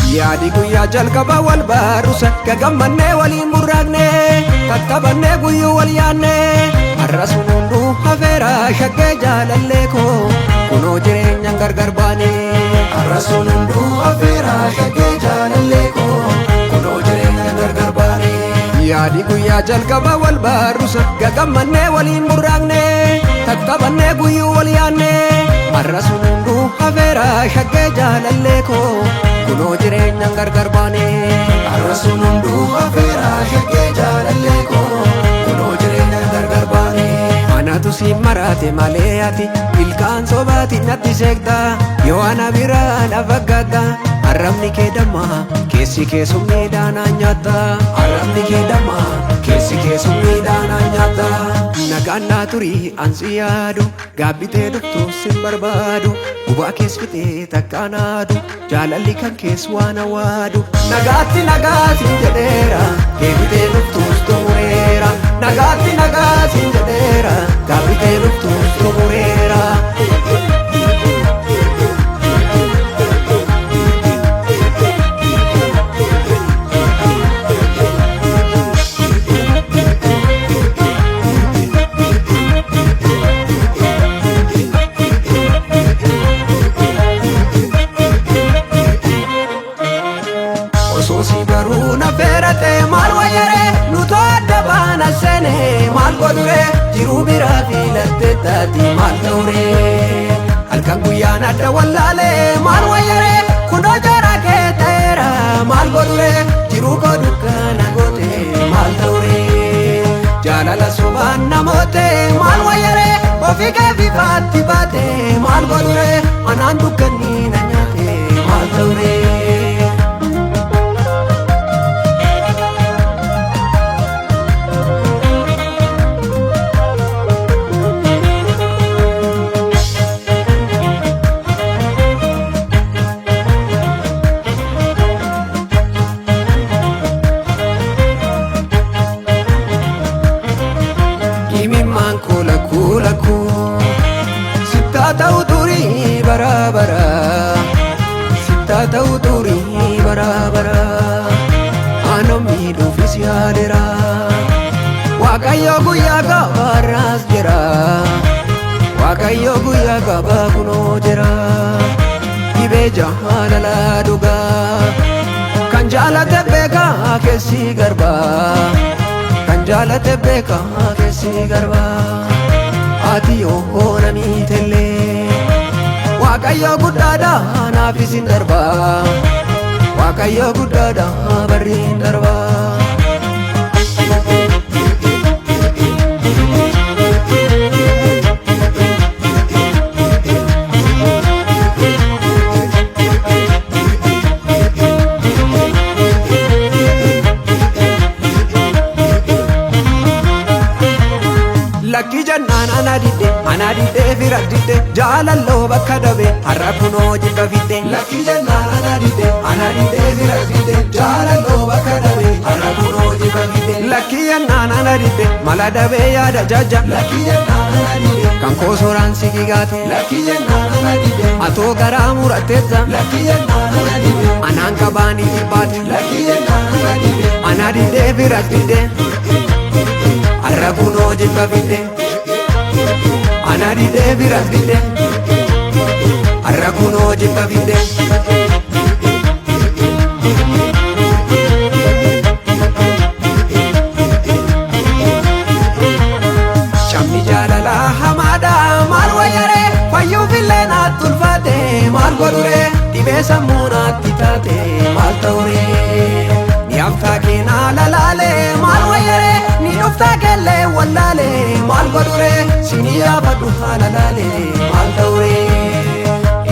Yaadi guyyaa jalqaba wal barruusa gagammannee waliin burraaqne tattaabannee guyyuu wal yaadne har'a sun hunduu hafeera shaggee jaalallee koo kunoo jireenyaan gargar baane har'a sun hunduu hafeera shaggee jaalallee koo kunoo jireenyaan gargar baane. Yaadi guyyaa jalqaba wal barruusa gagammannee waliin burraaqne tattaabannee guyyuu wal yaadne har'a sun hunduu hafeera shaggee jaalallee koo kunoo jireenyaan gargar baane har'a sun hunduu hafeera shaggee jaalallee koo kunoo jireenyaan gargar baane. Anatu si maraate malee ati ilkaan sobaati natti seekta yoo ana biraa na faggaata arrabni kee damma keessi kee summiidhaan nyaata arrabni kee damma keessi kee summiidhaan nyaata. Nagaan naa turii ansi yaadu gaabbitee dhuftu sin barbaadu gubaa kees fixee takkaan haadu jaalalli kan kees waan hawaadu. Nagaatti nagaatiin jedheera deebitee dhuftus xumureera nagaatti nagaatiin jedheera gaabbitee dhuftus xumureera. Sosi garuu na feerate maal wayyare nuto adda baana seene maal godhure jiruu biraa filatte taati maal ta'ure halkan guyyaan adda wallaale maal wayyare kunoo jara kee ta'eera maal godhure jiruu koo dukkana goote maal ta'ure jaalala sobaan namoote maal wayyare ofii kee fifaatti baate maal godhure anaan dukkanni na nyaate maal ta'ure. Sitta ta'u turii bara bara sitta ta'u turii bara bara aannan miidhuufis yaadera Waaqayyo guyyaa gabaarraas jira Waaqayyo guyyaa gabaa kunoo jira dhibee jaalala dhugaa kan jaalate beekaa keessi garbaa kan jaalate beekaa keessi garbaa. Ati yoo na miitellee Waaqayyo guddaadha naafis hin darba Waaqayyo guddaadha barri hin darba. Lakki jannaan ana didde fira didde jaalalloo bakka dhabe har'a kunoo jibba fidde. Lakki jannaan ana didde fira didde jaalalloo bakka dhabe har'a kunoo jibba fidde. Lakki jannaan ana didde mala dhabe yaada jajja. Lakki jannaan ana didde kan koo sooraan si gigaate. Lakki jannaan ana didde atoo garaa muratteessa. Lakki jannaan ana didde anaan qabaanii jibbaate. Lakki jannaan ana didde ana didde fira didde har'a kunoo jibba fidde. Ana didde fira didde har'a kunoo jibba fidde. Cammi jaalala hamaadha maal wayyare fayyuufillee naatti ulfaate maal godhure dhibee sammuu naatti taate maal ta'ure ni haftaa keenaa lalaale maal wayyare ni dhuftaa keellee wallaale maal godhure sini yaafadhu haala laale maal ta'ure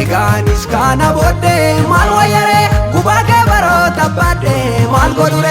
egaanis kana booddee maal wayyare gubaa kee baroota baadde maal godhure